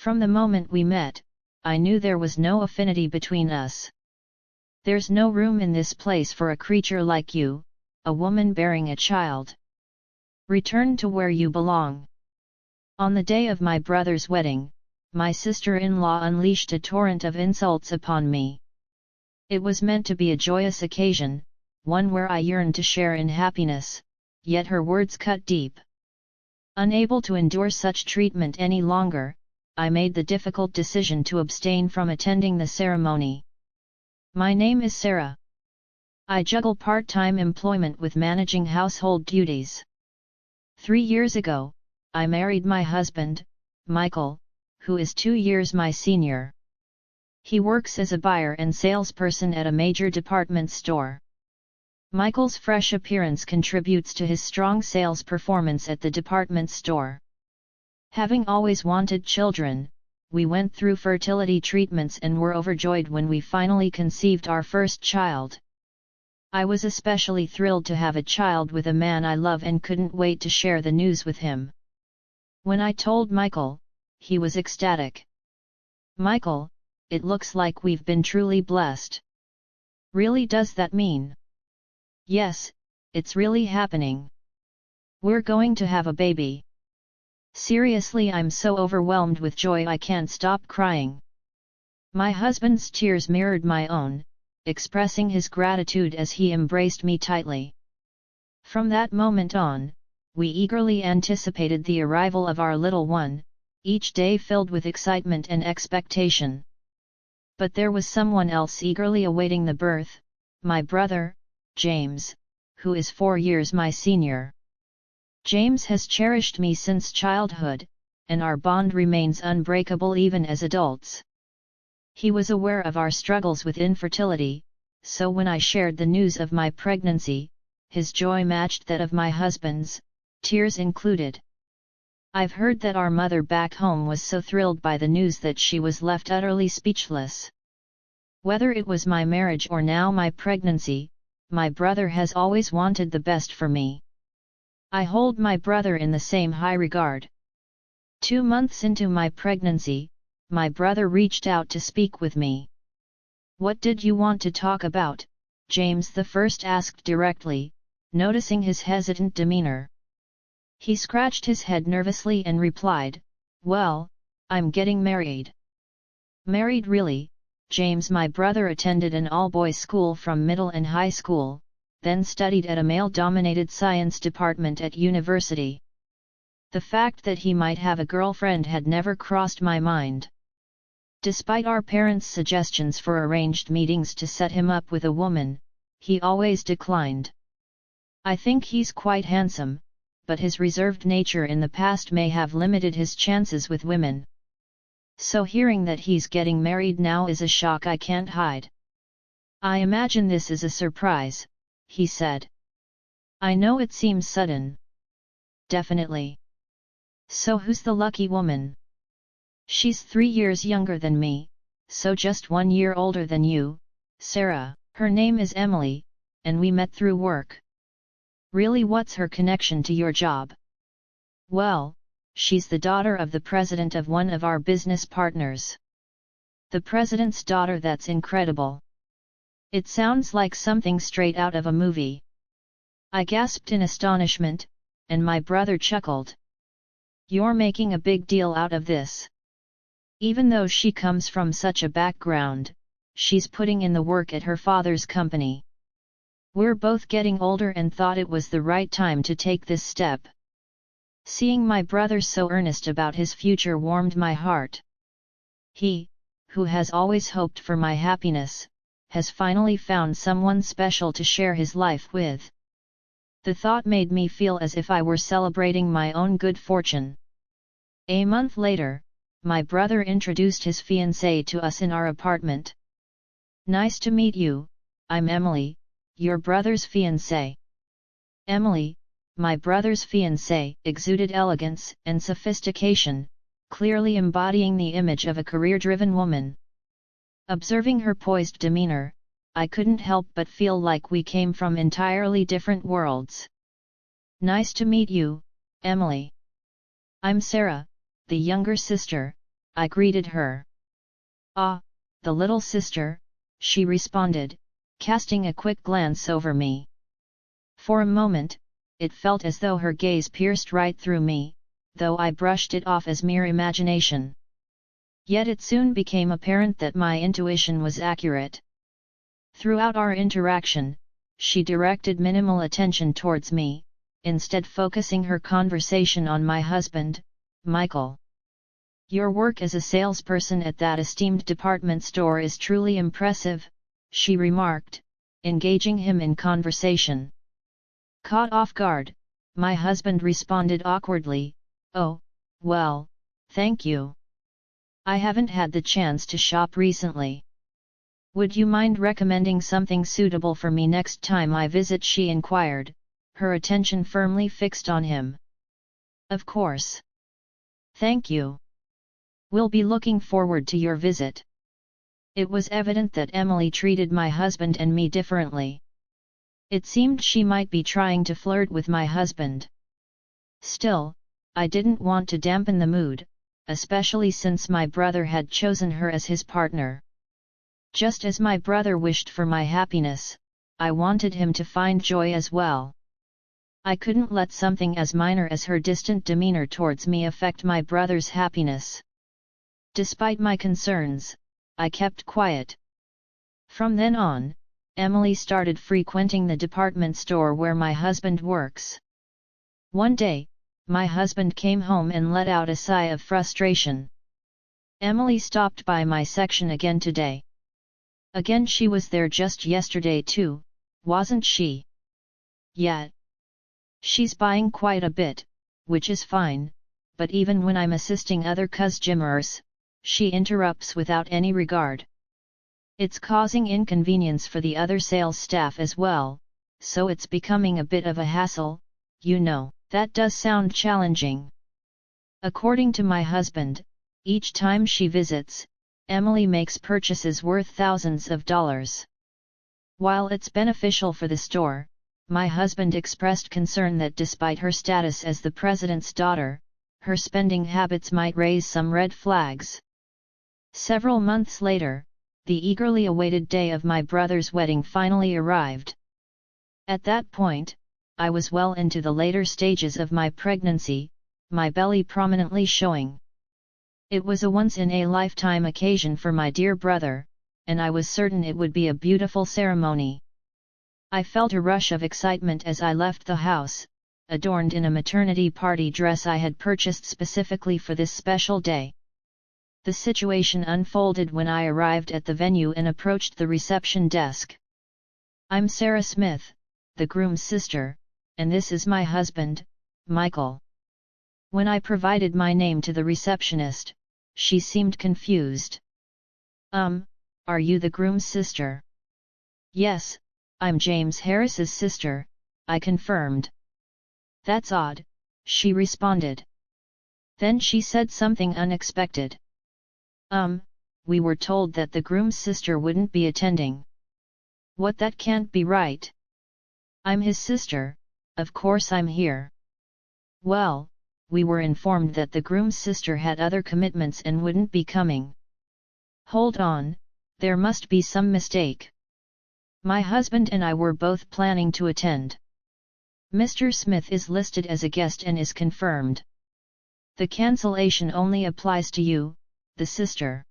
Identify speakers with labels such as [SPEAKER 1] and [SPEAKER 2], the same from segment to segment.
[SPEAKER 1] From the moment we met, I knew there was no affinity between us. There's no room in this place for a creature like you, a woman bearing a child. Return to where you belong. On the day of my brother's wedding, my sister-in-law unleashed a torrent of insults upon me. It was meant to be a joyous occasion, one where I yearned to share in happiness, yet her words cut deep. Unable to endure such treatment any longer, I made the difficult decision to abstain from attending the ceremony. My name is Sarah. I juggle part-time employment with managing household duties. 3 years ago, I married my husband, Michael, who is 2 years my senior. He works as a buyer and salesperson at a major department store. Michael's fresh appearance contributes to his strong sales performance at the department store. Having always wanted children, we went through fertility treatments and were overjoyed when we finally conceived our first child. I was especially thrilled to have a child with a man I love and couldn't wait to share the news with him. When I told Michael, he was ecstatic. "Michael, it looks like we've been truly blessed." "Really, does that mean?" "Yes, it's really happening. We're going to have a baby. Seriously, I'm so overwhelmed with joy I can't stop crying." My husband's tears mirrored my own, expressing his gratitude as he embraced me tightly. From that moment on, we eagerly anticipated the arrival of our little one, each day filled with excitement and expectation. But there was someone else eagerly awaiting the birth, my brother, James, who is 4 years my senior. James has cherished me since childhood, and our bond remains unbreakable even as adults. He was aware of our struggles with infertility, so when I shared the news of my pregnancy, his joy matched that of my husband's, tears included. I've heard that our mother back home was so thrilled by the news that she was left utterly speechless. Whether it was my marriage or now my pregnancy, my brother has always wanted the best for me. I hold my brother in the same high regard. 2 months into my pregnancy, my brother reached out to speak with me. "What did you want to talk about?" James the first asked directly, noticing his hesitant demeanor. He scratched his head nervously and replied, "Well, I'm getting married." "Married, really?" James, my brother, attended an all-boys school from middle and high school, then studied at a male-dominated science department at university. The fact that he might have a girlfriend had never crossed my mind. Despite our parents' suggestions for arranged meetings to set him up with a woman, he always declined. I think he's quite handsome, but his reserved nature in the past may have limited his chances with women. So hearing that he's getting married now is a shock I can't hide. "I imagine this is a surprise," he said. "I know it seems sudden." "Definitely. So who's the lucky woman?" "She's 3 years younger than me, so just 1 year older than you, Sarah. Her name is Emily, and we met through work." "Really, what's her connection to your job?" "Well, she's the daughter of the president of one of our business partners." "The president's daughter? That's incredible. It sounds like something straight out of a movie." I gasped in astonishment, and my brother chuckled. "You're making a big deal out of this. Even though she comes from such a background, she's putting in the work at her father's company. We're both getting older and thought it was the right time to take this step." Seeing my brother so earnest about his future warmed my heart. He, who has always hoped for my happiness, has finally found someone special to share his life with. The thought made me feel as if I were celebrating my own good fortune. A month later, my brother introduced his fiancée to us in our apartment. "Nice to meet you, I'm Emily, your brother's fiancée." Emily, my brother's fiancée, exuded elegance and sophistication, clearly embodying the image of a career-driven woman. Observing her poised demeanor, I couldn't help but feel like we came from entirely different worlds. "Nice to meet you, Emily. I'm Sarah, the younger sister," I greeted her. "Ah, the little sister," she responded, casting a quick glance over me. For a moment, it felt as though her gaze pierced right through me, though I brushed it off as mere imagination. Yet it soon became apparent that my intuition was accurate. Throughout our interaction, she directed minimal attention towards me, instead focusing her conversation on my husband, Michael. "Your work as a salesperson at that esteemed department store is truly impressive," she remarked, engaging him in conversation. Caught off guard, my husband responded awkwardly, "Oh, well, thank you. I haven't had the chance to shop recently. Would you mind recommending something suitable for me next time I visit?" she inquired, her attention firmly fixed on him. "Of course. Thank you. We'll be looking forward to your visit." It was evident that Emily treated my husband and me differently. It seemed she might be trying to flirt with my husband. Still, I didn't want to dampen the mood, especially since my brother had chosen her as his partner. Just as my brother wished for my happiness, I wanted him to find joy as well. I couldn't let something as minor as her distant demeanor towards me affect my brother's happiness. Despite my concerns, I kept quiet. From then on, Emily started frequenting the department store where my husband works. One day, my husband came home and let out a sigh of frustration. "Emily stopped by my section again today. Again, she was there just yesterday too, wasn't she?" "Yeah. She's buying quite a bit, which is fine, but even when I'm assisting other customers, she interrupts without any regard. It's causing inconvenience for the other sales staff as well, so it's becoming a bit of a hassle, you know." That does sound challenging. According to my husband, each time she visits, Emily makes purchases worth thousands of dollars. While it's beneficial for the store, my husband expressed concern that despite her status as the president's daughter, her spending habits might raise some red flags. Several months later, the eagerly awaited day of my brother's wedding finally arrived. At that point, I was well into the later stages of my pregnancy, my belly prominently showing. It was a once-in-a-lifetime occasion for my dear brother, and I was certain it would be a beautiful ceremony. I felt a rush of excitement as I left the house, adorned in a maternity party dress I had purchased specifically for this special day. The situation unfolded when I arrived at the venue and approached the reception desk. "I'm Sarah Smith, the groom's sister, and this is my husband, Michael." When I provided my name to the receptionist, she seemed confused. Are you the groom's sister?" "Yes, I'm James Harris's sister," I confirmed. "That's odd," she responded. Then she said something unexpected. We were told that the groom's sister wouldn't be attending." "What, that can't be right. I'm his sister, of course I'm here." "Well, we were informed that the groom's sister had other commitments and wouldn't be coming." "Hold on, there must be some mistake. My husband and I were both planning to attend. Mr. Smith is listed as a guest and is confirmed. The cancellation only applies to you, the sister."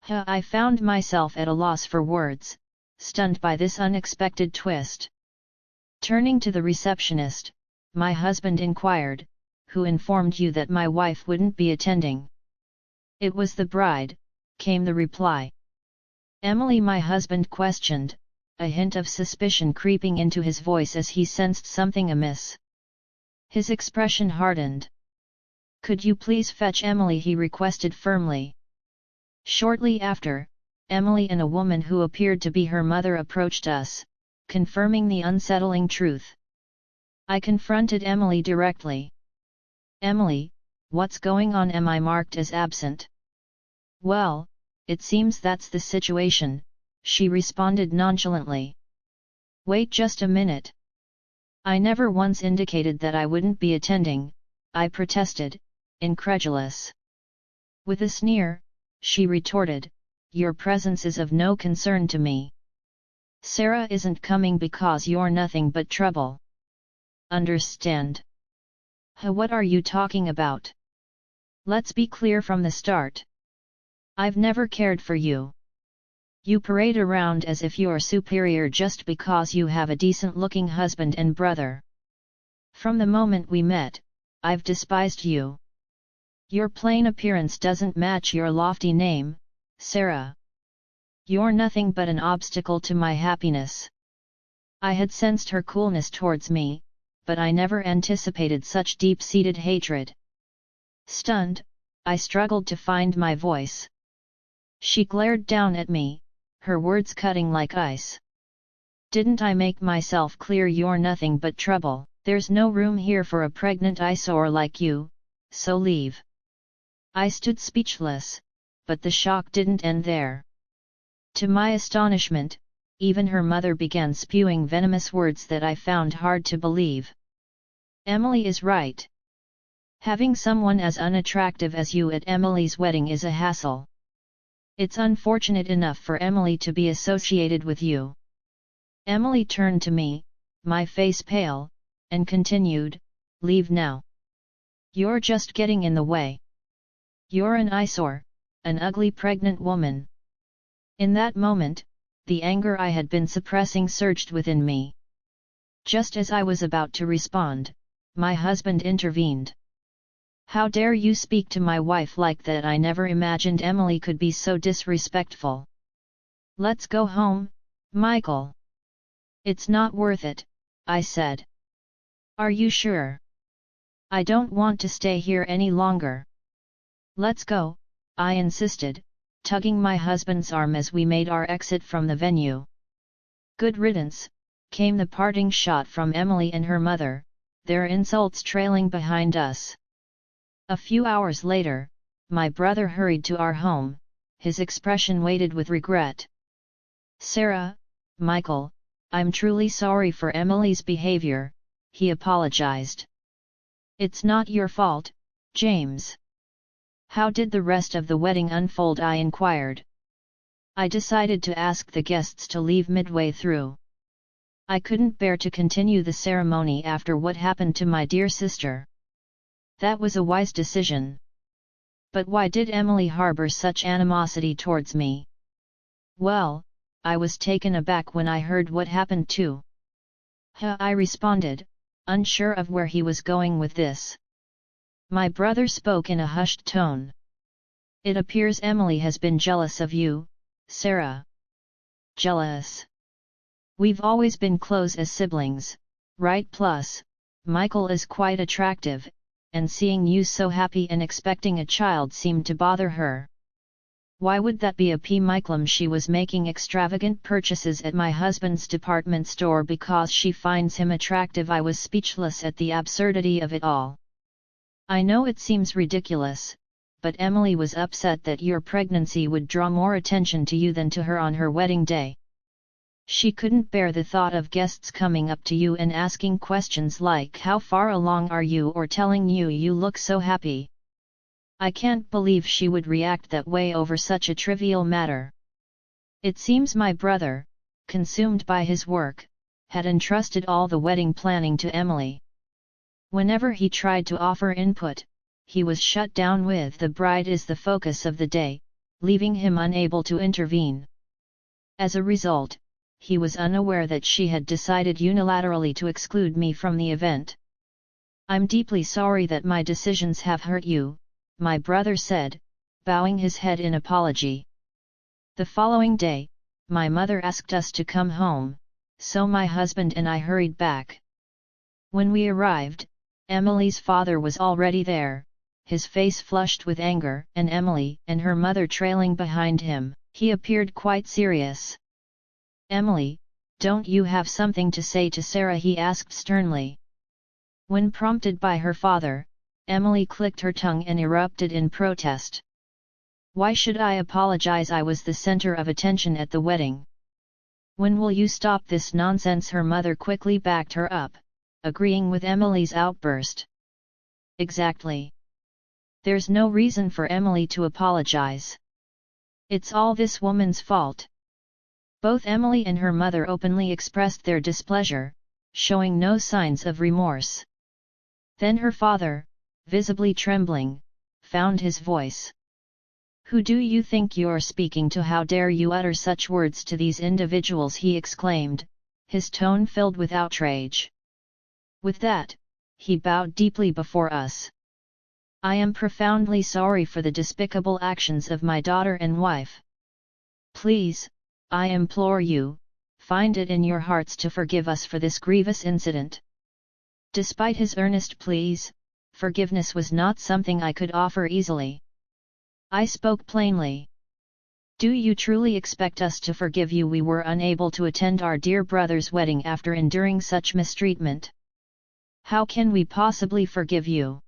[SPEAKER 1] I found myself at a loss for words, stunned by this unexpected twist. Turning to the receptionist, my husband inquired, "Who informed you that my wife wouldn't be attending?" "It was the bride," came the reply. "Emily?" my husband questioned, a hint of suspicion creeping into his voice as he sensed something amiss. His expression hardened. "Could you please fetch Emily?" he requested firmly. Shortly after, Emily and a woman who appeared to be her mother approached us, confirming the unsettling truth. I confronted Emily directly. "Emily, what's going on? Am I marked as absent?" "Well, it seems that's the situation," she responded nonchalantly. "Wait just a minute. I never once indicated that I wouldn't be attending," I protested, incredulous. With a sneer, she retorted, "Your presence is of no concern to me. Sarah isn't coming because you're nothing but trouble. Understand?" What are you talking about? Let's be clear from the start. I've never cared for you. You parade around as if you're superior just because you have a decent-looking husband and brother. From the moment we met, I've despised you. Your plain appearance doesn't match your lofty name, Sarah. You're nothing but an obstacle to my happiness." I had sensed her coolness towards me, but I never anticipated such deep-seated hatred. Stunned, I struggled to find my voice. She glared down at me, her words cutting like ice. "Didn't I make myself clear you're nothing but trouble? There's no room here for a pregnant eyesore like you, so leave." I stood speechless, but the shock didn't end there. To my astonishment, even her mother began spewing venomous words that I found hard to believe. "Emily is right. Having someone as unattractive as you at Emily's wedding is a hassle. It's unfortunate enough for Emily to be associated with you." Emily turned to me, my face pale, and continued, "Leave now. You're just getting in the way. You're an eyesore, an ugly pregnant woman." In that moment, the anger I had been suppressing surged within me. Just as I was about to respond, my husband intervened. "How dare you speak to my wife like that? I never imagined Emily could be so disrespectful. Let's go home, Michael." "It's not worth it," I said. "Are you sure?" "I don't want to stay here any longer." "Let's go," I insisted, tugging my husband's arm as we made our exit from the venue. "Good riddance," came the parting shot from Emily and her mother, their insults trailing behind us. A few hours later, my brother hurried to our home, his expression weighted with regret. "Sarah, Michael, I'm truly sorry for Emily's behavior," he apologized. "It's not your fault, James." "How did the rest of the wedding unfold?" I inquired. I decided to ask the guests to leave midway through. I couldn't bear to continue the ceremony after what happened to my dear sister. That was a wise decision. But why did Emily harbor such animosity towards me? Well, I was taken aback when I heard what happened too. I responded, unsure of where he was going with this. My brother spoke in a hushed tone. "It appears Emily has been jealous of you, Sarah." "Jealous? We've always been close as siblings, right? Plus, Michael is quite attractive, and seeing you so happy and expecting a child seemed to bother her." "Why would that be?" Michael, she was making extravagant purchases at my husband's department store because she finds him attractive. I was speechless at the absurdity of it all. "I know it seems ridiculous, but Emily was upset that your pregnancy would draw more attention to you than to her on her wedding day. She couldn't bear the thought of guests coming up to you and asking questions like 'How far along are you?' or telling you you look so happy. I can't believe she would react that way over such a trivial matter." It seems my brother, consumed by his work, had entrusted all the wedding planning to Emily. Whenever he tried to offer input, he was shut down with "The bride is the focus of the day," leaving him unable to intervene. As a result, he was unaware that she had decided unilaterally to exclude me from the event. "I'm deeply sorry that my decisions have hurt you," my brother said, bowing his head in apology. The following day, my mother asked us to come home, so my husband and I hurried back. When we arrived, Emily's father was already there, his face flushed with anger, and Emily and her mother trailing behind him. He appeared quite serious. "Emily, don't you have something to say to Sarah?" he asked sternly. When prompted by her father, Emily clicked her tongue and erupted in protest. "Why should I apologize? I was the center of attention at the wedding. When will you stop this nonsense?" Her mother quickly backed her up, agreeing with Emily's outburst. "Exactly. There's no reason for Emily to apologize. It's all this woman's fault. Both Emily and her mother openly expressed their displeasure, showing no signs of remorse. Then her father, visibly trembling, found his voice. "Who do you think you're speaking to? How dare you utter such words to these individuals?" he exclaimed, his tone filled with outrage. With that, he bowed deeply before us. "I am profoundly sorry for the despicable actions of my daughter and wife. Please, I implore you, find it in your hearts to forgive us for this grievous incident." Despite his earnest pleas, forgiveness was not something I could offer easily. I spoke plainly. "Do you truly expect us to forgive you? We were unable to attend our dear brother's wedding after enduring such mistreatment. How can we possibly forgive you?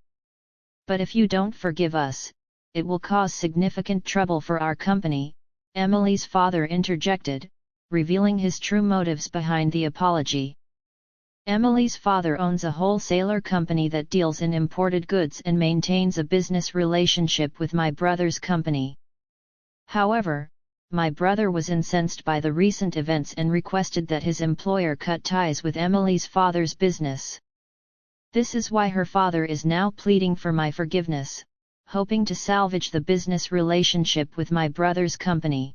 [SPEAKER 1] But if you don't forgive us, it will cause significant trouble for our company," Emily's father interjected, revealing his true motives behind the apology. Emily's father owns a wholesaler company that deals in imported goods and maintains a business relationship with my brother's company. However, my brother was incensed by the recent events and requested that his employer cut ties with Emily's father's business. This is why her father is now pleading for my forgiveness, hoping to salvage the business relationship with my brother's company.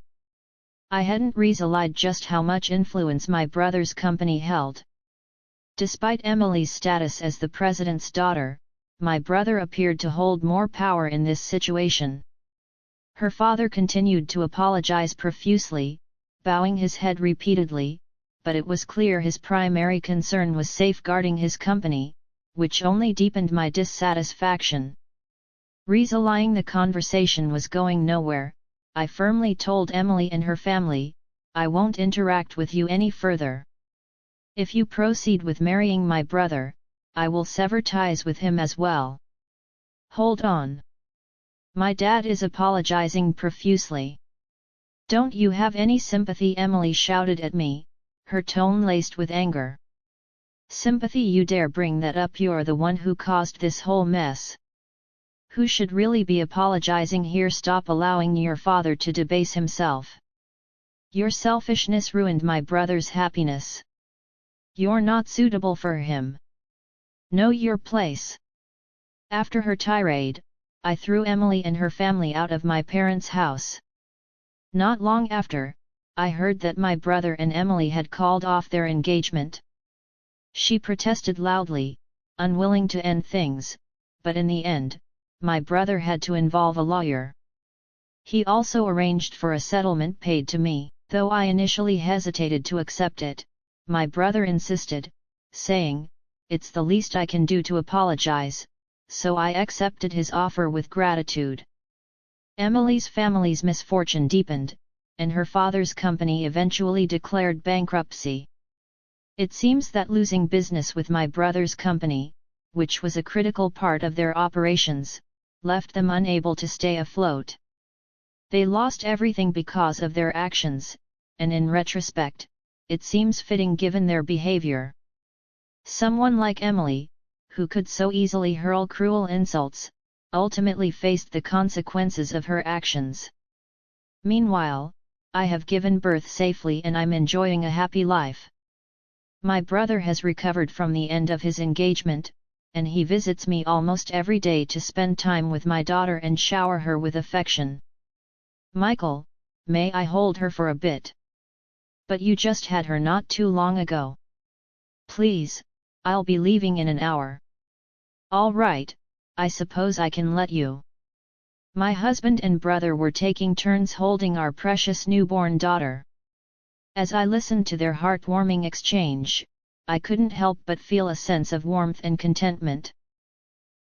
[SPEAKER 1] I hadn't realized just how much influence my brother's company held. Despite Emily's status as the president's daughter, my brother appeared to hold more power in this situation. Her father continued to apologize profusely, bowing his head repeatedly, but it was clear his primary concern was safeguarding his company, which only deepened my dissatisfaction. Realizing the conversation was going nowhere, I firmly told Emily and her family, "I won't interact with you any further. If you proceed with marrying my brother, I will sever ties with him as well." "Hold on. My dad is apologizing profusely. Don't you have any sympathy?" Emily shouted at me, her tone laced with anger. "Sympathy? You dare bring that up? You're the one who caused this whole mess. Who should really be apologizing here? Stop allowing your father to debase himself. Your selfishness ruined my brother's happiness. You're not suitable for him. Know your place." After her tirade, I threw Emily and her family out of my parents' house. Not long after, I heard that my brother and Emily had called off their engagement. She protested loudly, unwilling to end things, but in the end, my brother had to involve a lawyer. He also arranged for a settlement paid to me. Though I initially hesitated to accept it, my brother insisted, saying, "It's the least I can do to apologize," so I accepted his offer with gratitude. Emily's family's misfortune deepened, and her father's company eventually declared bankruptcy. It seems that losing business with my brother's company, which was a critical part of their operations, left them unable to stay afloat. They lost everything because of their actions, and in retrospect, it seems fitting given their behavior. Someone like Emily, who could so easily hurl cruel insults, ultimately faced the consequences of her actions. Meanwhile, I have given birth safely and I'm enjoying a happy life. My brother has recovered from the end of his engagement, and he visits me almost every day to spend time with my daughter and shower her with affection. "Michael, may I hold her for a bit?" "But you just had her not too long ago." "Please, I'll be leaving in an hour." "All right, I suppose I can let you." My husband and brother were taking turns holding our precious newborn daughter. As I listened to their heartwarming exchange, I couldn't help but feel a sense of warmth and contentment.